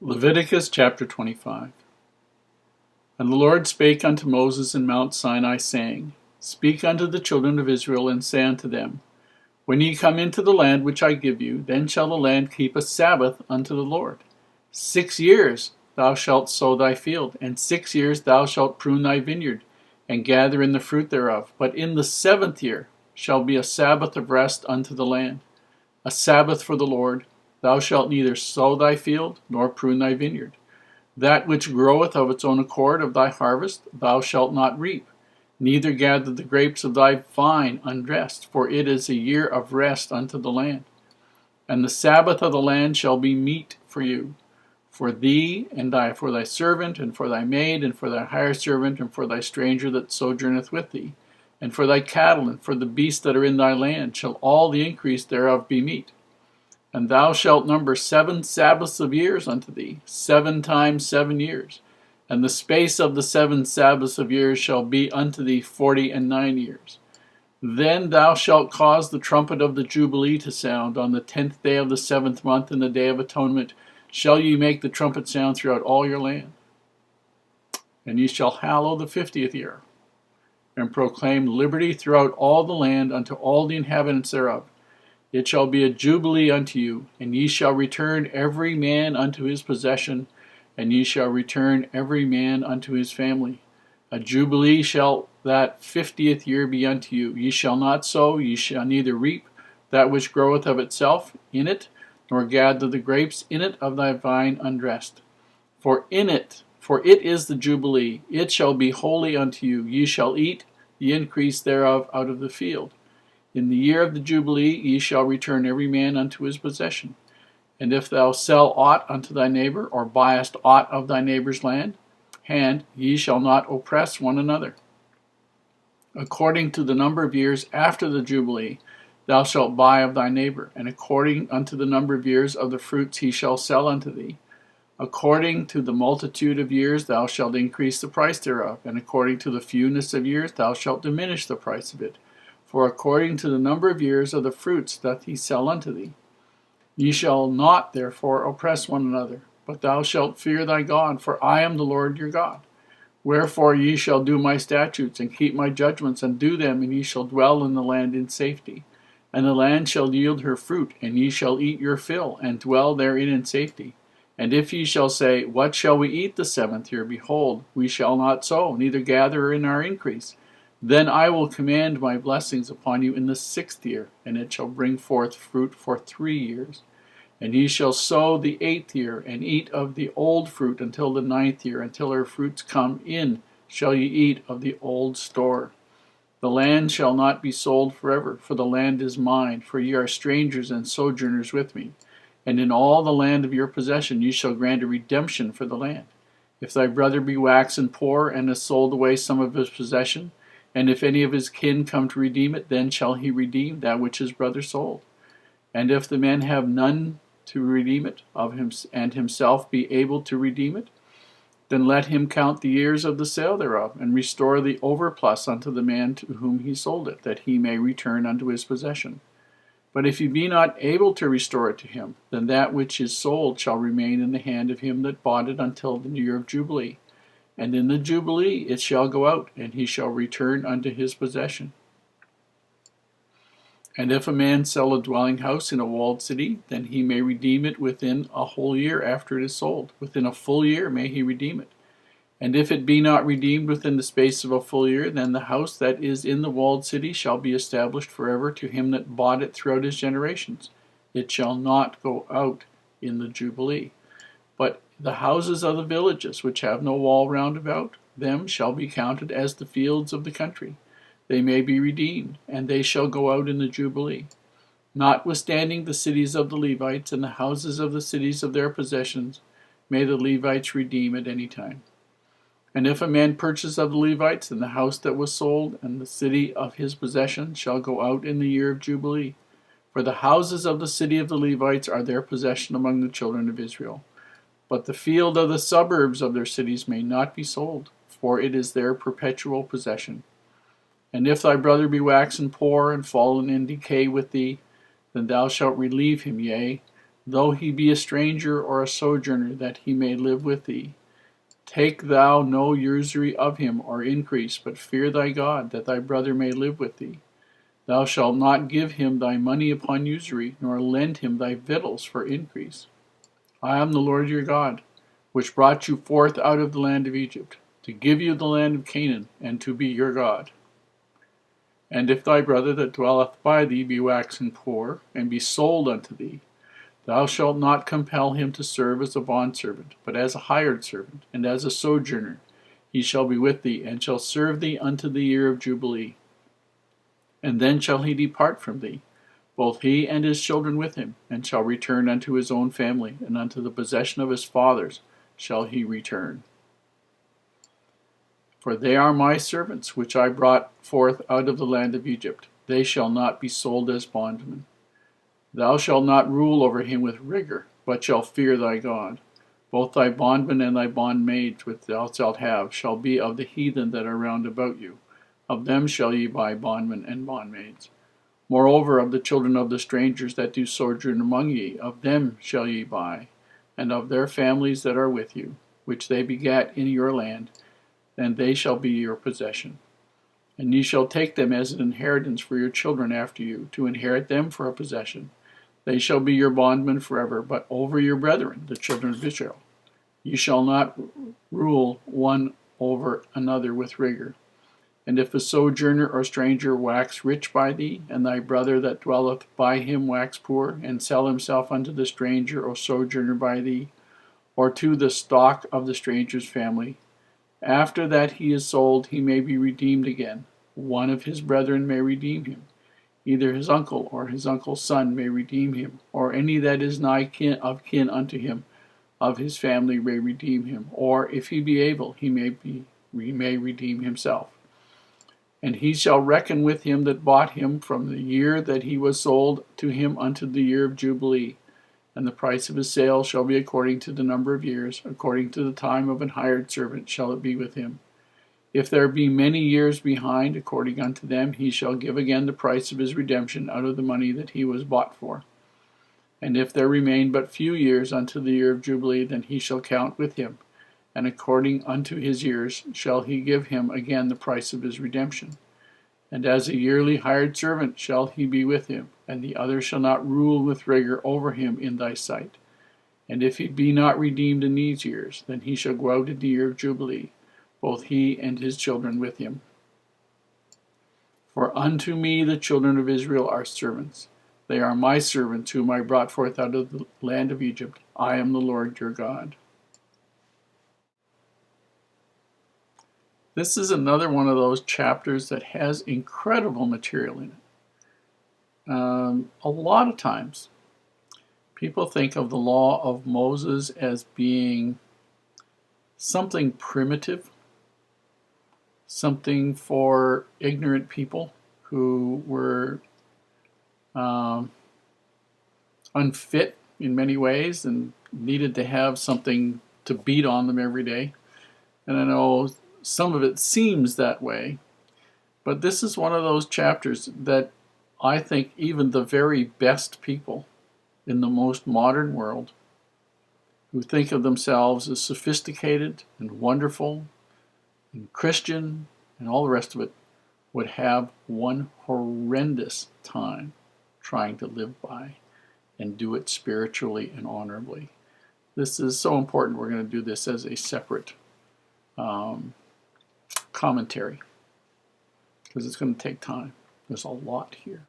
Leviticus chapter 25. And the Lord spake unto Moses in Mount Sinai, saying, Speak unto the children of Israel, and say unto them, When ye come into the land which I give you, then shall the land keep a Sabbath unto the Lord. 6 years thou shalt sow thy field, and 6 years thou shalt prune thy vineyard, and gather in the fruit thereof. But in the 7th year shall be a Sabbath of rest unto the land, a Sabbath for the Lord. Thou shalt neither sow thy field, nor prune thy vineyard. That which groweth of its own accord of thy harvest thou shalt not reap, neither gather the grapes of thy vine undressed, for it is a year of rest unto the land. And the Sabbath of the land shall be meat for you, for thee, and for thy servant, and for thy maid, and for thy hired servant, and for thy stranger that sojourneth with thee, and for thy cattle, and for the beasts that are in thy land, shall all the increase thereof be meat. And thou shalt number 7 Sabbaths of years unto thee, 7 times 7 years. And the space of the 7 Sabbaths of years shall be unto thee 49 years. Then thou shalt cause the trumpet of the Jubilee to sound on the 10th day of the 7th month, in the day of atonement shall ye make the trumpet sound throughout all your land. And ye shall hallow the 50th year, and proclaim liberty throughout all the land unto all the inhabitants thereof. It shall be a jubilee unto you, and ye shall return every man unto his possession, and ye shall return every man unto his family. A jubilee shall that 50th year be unto you. Ye shall not sow, ye shall neither reap that which groweth of itself in it, nor gather the grapes in it of thy vine undressed. For it is the jubilee, it shall be holy unto you. Ye shall eat the increase thereof out of the field. In the year of the Jubilee ye shall return every man unto his possession. And if thou sell aught unto thy neighbor, or buyest aught of thy neighbor's hand, ye shall not oppress one another. According to the number of years after the Jubilee thou shalt buy of thy neighbor, and according unto the number of years of the fruits he shall sell unto thee. According to the multitude of years thou shalt increase the price thereof, and according to the fewness of years thou shalt diminish the price of it. For according to the number of years of the fruits doth he sell unto thee. Ye shall not therefore oppress one another, but thou shalt fear thy God, for I am the Lord your God. Wherefore ye shall do my statutes, and keep my judgments, and do them, and ye shall dwell in the land in safety. And the land shall yield her fruit, and ye shall eat your fill, and dwell therein in safety. And if ye shall say, What shall we eat the 7th year? Behold, we shall not sow, neither gather in our increase. Then I will command my blessings upon you in the 6th year, and it shall bring forth fruit for 3 years. And ye shall sow the 8th year, and eat of the old fruit until the 9th year. Until her fruits come in, shall ye eat of the old store. The land shall not be sold forever, for the land is mine, for ye are strangers and sojourners with me. And in all the land of your possession ye shall grant a redemption for the land. If thy brother be waxen poor, and has sold away some of his possession, and if any of his kin come to redeem it, then shall he redeem that which his brother sold. And if the man have none to redeem it of him, and himself be able to redeem it, then let him count the years of the sale thereof, and restore the overplus unto the man to whom he sold it, that he may return unto his possession. But if he be not able to restore it to him, then that which is sold shall remain in the hand of him that bought it until the year of Jubilee. And in the Jubilee it shall go out, and he shall return unto his possession. And if a man sell a dwelling house in a walled city, then he may redeem it within a whole year after it is sold. Within a full year may he redeem it. And if it be not redeemed within the space of a full year, then the house that is in the walled city shall be established forever to him that bought it throughout his generations. It shall not go out in the Jubilee. But the houses of the villages, which have no wall round about them, shall be counted as the fields of the country. They may be redeemed, and they shall go out in the Jubilee. Notwithstanding the cities of the Levites and the houses of the cities of their possessions, may the Levites redeem at any time. And if a man purchase of the Levites, and the house that was sold, and the city of his possession, shall go out in the year of Jubilee. For the houses of the city of the Levites are their possession among the children of Israel. But the field of the suburbs of their cities may not be sold, for it is their perpetual possession. And if thy brother be waxen poor, and fallen in decay with thee, then thou shalt relieve him, yea, though he be a stranger or a sojourner, that he may live with thee. Take thou no usury of him or increase, but fear thy God, that thy brother may live with thee. Thou shalt not give him thy money upon usury, nor lend him thy victuals for increase. I am the Lord your God, which brought you forth out of the land of Egypt, to give you the land of Canaan, and to be your God. And if thy brother that dwelleth by thee be waxen poor, and be sold unto thee, thou shalt not compel him to serve as a bondservant, but as a hired servant, and as a sojourner. He shall be with thee, and shall serve thee unto the year of Jubilee. And then shall he depart from thee, both he and his children with him, and shall return unto his own family, and unto the possession of his fathers shall he return. For they are my servants, which I brought forth out of the land of Egypt. They shall not be sold as bondmen. Thou shalt not rule over him with rigor, but shalt fear thy God. Both thy bondmen and thy bondmaids which thou shalt have shall be of the heathen that are round about you. Of them shall ye buy bondmen and bondmaids. Moreover, of the children of the strangers that do sojourn among ye, of them shall ye buy, and of their families that are with you, which they begat in your land, and they shall be your possession. And ye shall take them as an inheritance for your children after you, to inherit them for a possession. They shall be your bondmen forever, but over your brethren, the children of Israel. Ye shall not rule one over another with rigor. And if a sojourner or stranger wax rich by thee, and thy brother that dwelleth by him wax poor, and sell himself unto the stranger or sojourner by thee, or to the stock of the stranger's family, after that he is sold, he may be redeemed again. One of his brethren may redeem him. Either his uncle or his uncle's son may redeem him, or any that is nigh kin unto him of his family may redeem him, or if he be able, he may redeem himself. And he shall reckon with him that bought him from the year that he was sold to him unto the year of Jubilee. And the price of his sale shall be according to the number of years, according to the time of an hired servant shall it be with him. If there be many years behind, according unto them, he shall give again the price of his redemption out of the money that he was bought for. And if there remain but few years unto the year of Jubilee, then he shall count with him, and according unto his years shall he give him again the price of his redemption. And as a yearly hired servant shall he be with him, and the other shall not rule with rigor over him in thy sight. And if he be not redeemed in these years, then he shall go out in the year of Jubilee, both he and his children with him. For unto me the children of Israel are servants. They are my servants whom I brought forth out of the land of Egypt. I am the Lord your God. This is another one of those chapters that has incredible material in it. A lot of times, people think of the law of Moses as being something primitive, something for ignorant people who were unfit in many ways and needed to have something to beat on them every day. And I know some of it seems that way, but this is one of those chapters that I think even the very best people in the most modern world who think of themselves as sophisticated and wonderful and Christian and all the rest of it would have one horrendous time trying to live by and do it spiritually and honorably. This is so important. We're going to do this as a separate commentary because it's going to take time. There's a lot here.